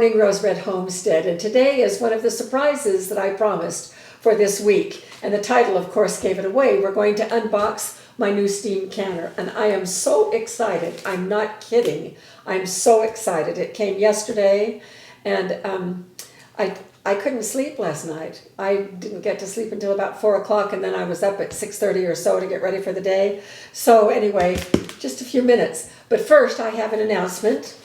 morning, Rose Red Homestead, and today is one of the surprises that I promised for this week. And the title, of course, gave it away. We're going to unbox my new steam canner, and I am so excited. I'm not kidding. I'm so excited. It came yesterday, and I couldn't sleep last night. I didn't get to sleep until about 4 o'clock, and then I was up at 6:30 or so to get ready for the day. So anyway, just a few minutes. But first, I have an announcement.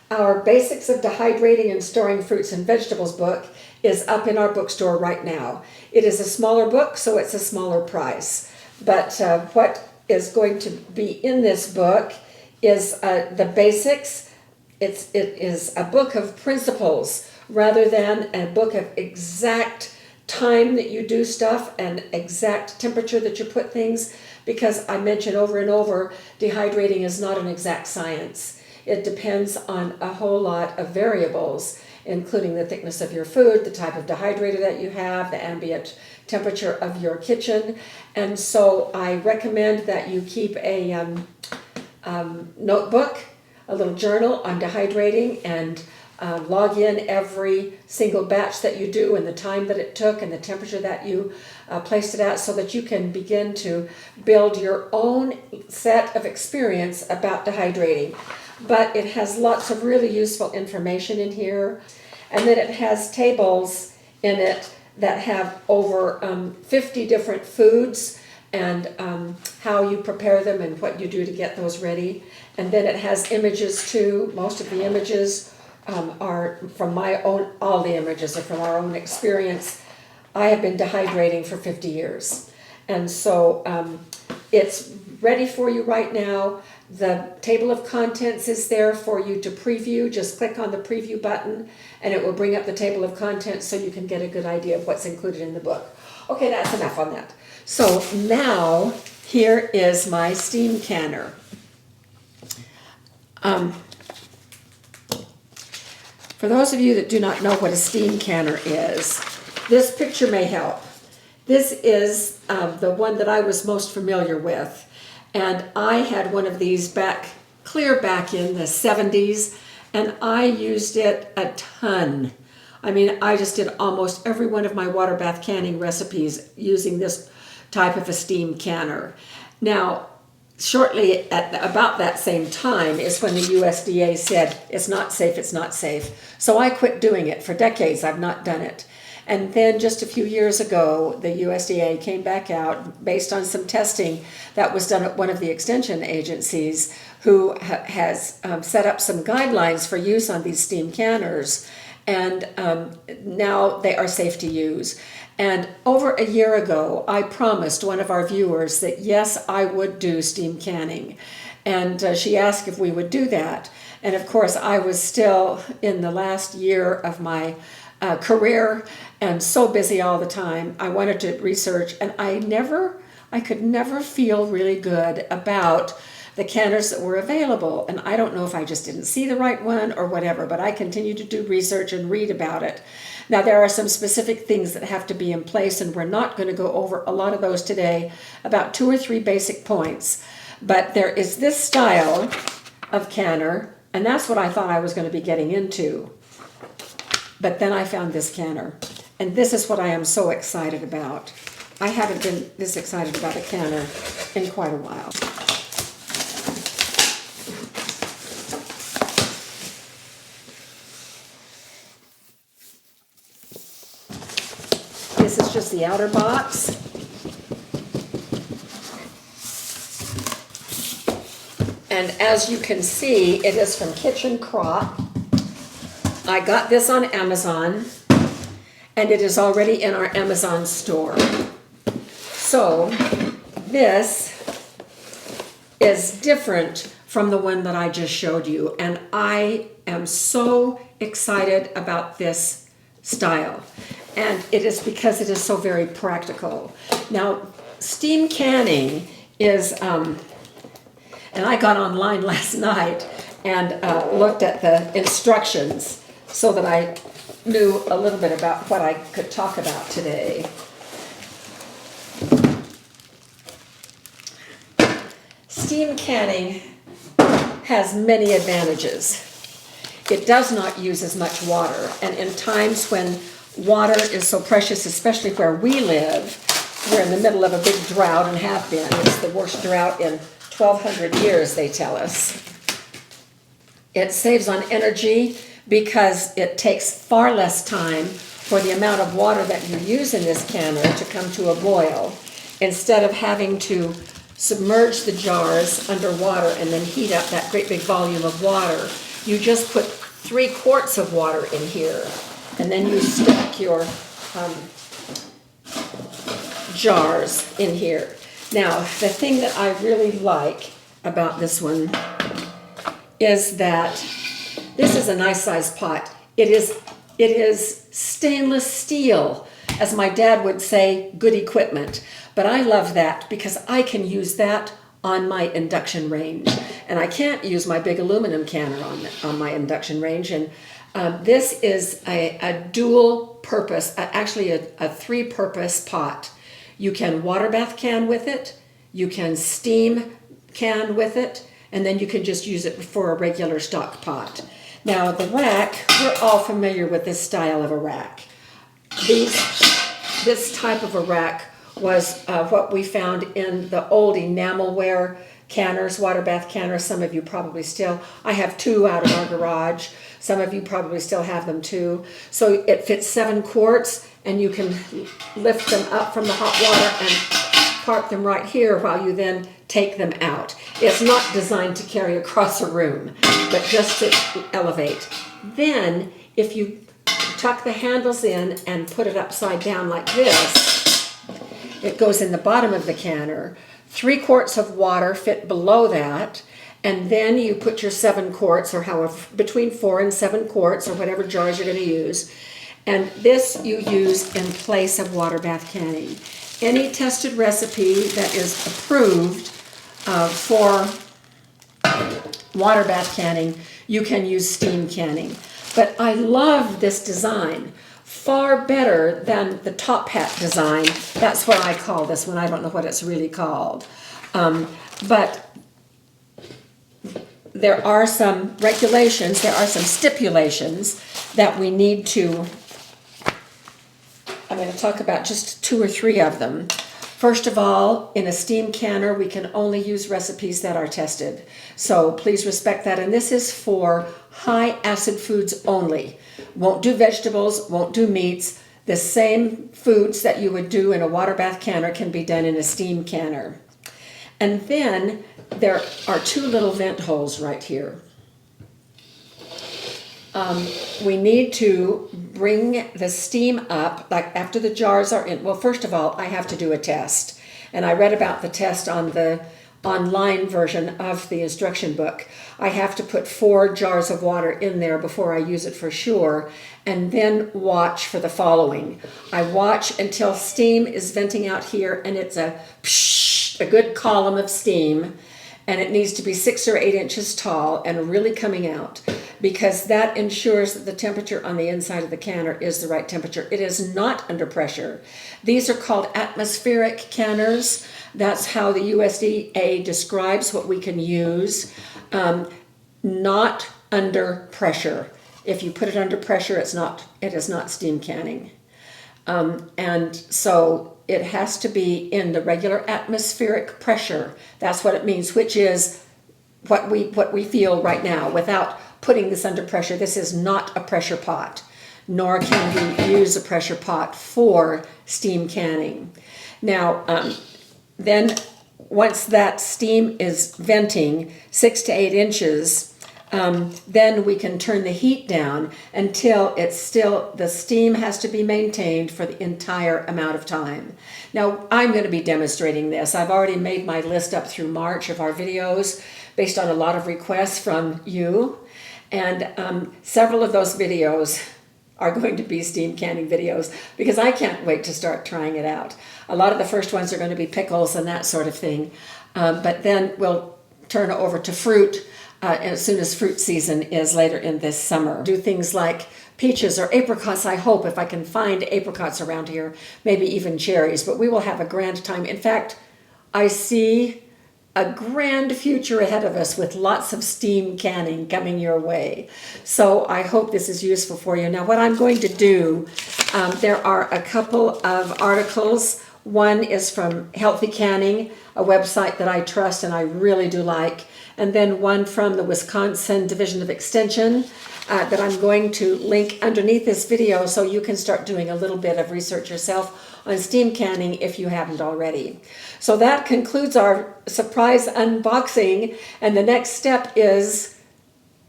Our Basics of Dehydrating and Storing Fruits and Vegetables book is up in our bookstore right now. It is a smaller book, so it's a smaller price. But what is going to be in this book is the basics. It is a book of principles rather than a book of exact time that you do stuff and exact temperature that you put things, because I mention over and over, dehydrating is not an exact science. It depends on a whole lot of variables, including the thickness of your food, the type of dehydrator that you have, the ambient temperature of your kitchen. And so I recommend that you keep a notebook, a little journal on dehydrating, and log in every single batch that you do and the time that it took and the temperature that you placed it at, so that you can begin to build your own set of experience about dehydrating. But it has lots of really useful information in here, and then it has tables in it that have over 50 different foods and how you prepare them and what you do to get those ready. And then it has images too. Most of the images are from my own, all the images are from our own experience. I have been dehydrating for 50 years. And so it's ready for you right now. The table of contents is there for you to preview. Just click on the preview button and it will bring up the table of contents so you can get a good idea of what's included in the book. Okay, that's enough on that. So now here is my steam canner. For those of you that do not know what a steam canner is, this picture may help. This is the one that I was most familiar with. And I had one of these clear back in the 70s, and I used it a ton. I mean, I just did almost every one of my water bath canning recipes using this type of a steam canner. Now, shortly at about that same time is when the USDA said, it's not safe, it's not safe. So I quit doing it. For decades, I've not done it. And then just a few years ago, the USDA came back out based on some testing that was done at one of the extension agencies, who has set up some guidelines for use on these steam canners. And now they are safe to use. And over a year ago, I promised one of our viewers that yes, I would do steam canning. And she asked if we would do that. And of course, I was still in the last year of my career and so busy all the time. I wanted to research, and I could never feel really good about the canners that were available. And I don't know if I just didn't see the right one or whatever, but I continued to do research and read about it. Now, there are some specific things that have to be in place, and we're not going to go over a lot of those today, about 2 or 3 basic points. But there is this style of canner, and that's what I thought I was going to be getting into. But then I found this canner, and this is what I am so excited about. I haven't been this excited about a canner in quite a while. This is just the outer box. And as you can see, it is from Kitchen Crop. I got this on Amazon, and it is already in our Amazon store. So this is different from the one that I just showed you, and I am so excited about this style. And it is because it is so very practical. Now, steam canning is, and I got online last night and looked at the instructions so that I knew a little bit about what I could talk about today. Steam canning has many advantages. it does not use as much water. And in times when water is so precious, especially where we live, we're in the middle of a big drought and have been. It's the worst drought in 1,200 years, they tell us. It saves on energy because it takes far less time for the amount of water that you use in this canner to come to a boil. Instead of having to submerge the jars under water and then heat up that great big volume of water, you just put 3 quarts of water in here, and then you stack your jars in here. Now, the thing that I really like about this one is that this is a nice sized pot. It is stainless steel, as my dad would say, good equipment. But I love that because I can use that on my induction range. And I can't use my big aluminum canner on my induction range. And this is a dual purpose, actually a 3-purpose pot. You can water bath can with it, you can steam can with it, and then you can just use it for a regular stock pot. Now the rack, we're all familiar with this style of a rack. This type of a rack was what we found in the old enamelware canners, water bath canners. Some of you probably still, I have 2 out of our garage. Some of you probably still have them too. So it fits 7 quarts, and you can lift them up from the hot water and park them right here while you then take them out. It's not designed to carry across a room, but just to elevate. Then, if you tuck the handles in and put it upside down like this, it goes in the bottom of the canner. 3 quarts of water fit below that, and then you put your 7 quarts, or however, between 4 and 7 quarts, or whatever jars you're going to use. And this you use in place of water bath canning. Any tested recipe that is approved for water bath canning, you can use steam canning. But I love this design far better than the top hat design. That's what I call this one. I don't know what it's really called. But there are some regulations, there are some stipulations that we need to, I'm going to talk about just 2 or 3 of them. First of all, in a steam canner, we can only use recipes that are tested. So please respect that. And this is for high acid foods only. Won't do vegetables, won't do meats. The same foods that you would do in a water bath canner can be done in a steam canner. And then there are 2 little vent holes right here. We need to bring the steam up, like after the jars are in. Well, first of all, I have to do a test. And I read about the test on the online version of the instruction book. I have to put 4 jars of water in there before I use it for sure, and then watch for the following. I watch until steam is venting out here, and it's a good column of steam, and it needs to be 6 or 8 inches tall and really coming out, because that ensures that the temperature on the inside of the canner is the right temperature. It is not under pressure. These are called atmospheric canners. That's how the USDA describes what we can use. Not under pressure. If you put it under pressure, it is not steam canning. And so it has to be in the regular atmospheric pressure. That's what it means, which is what we feel right now without putting this under pressure. This is not a pressure pot, nor can we use a pressure pot for steam canning. Now, then once that steam is venting 6 to 8 inches, then we can turn the heat down until the steam has to be maintained for the entire amount of time. Now, I'm going to be demonstrating this. I've already made my list up through March of our videos based on a lot of requests from you. And several of those videos are going to be steam canning videos because I can't wait to start trying it out. A lot of the first ones are going to be pickles and that sort of thing. But then we'll turn over to fruit as soon as fruit season is later in this summer. Do things like peaches or apricots, I hope, if I can find apricots around here, maybe even cherries. But we will have a grand time. In fact, I see a grand future ahead of us with lots of steam canning coming your way. So I hope this is useful for you. Now what I'm going to do, there are a couple of articles. One is from Healthy Canning, a website that I trust and I really do like. And then one from the Wisconsin Division of Extension that I'm going to link underneath this video so you can start doing a little bit of research yourself on steam canning if you haven't already. So that concludes our surprise unboxing, and the next step is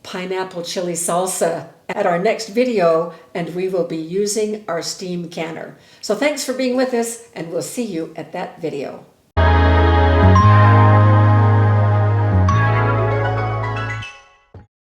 pineapple chili salsa at our next video, and we will be using our steam canner. So thanks for being with us, and we'll see you at that video.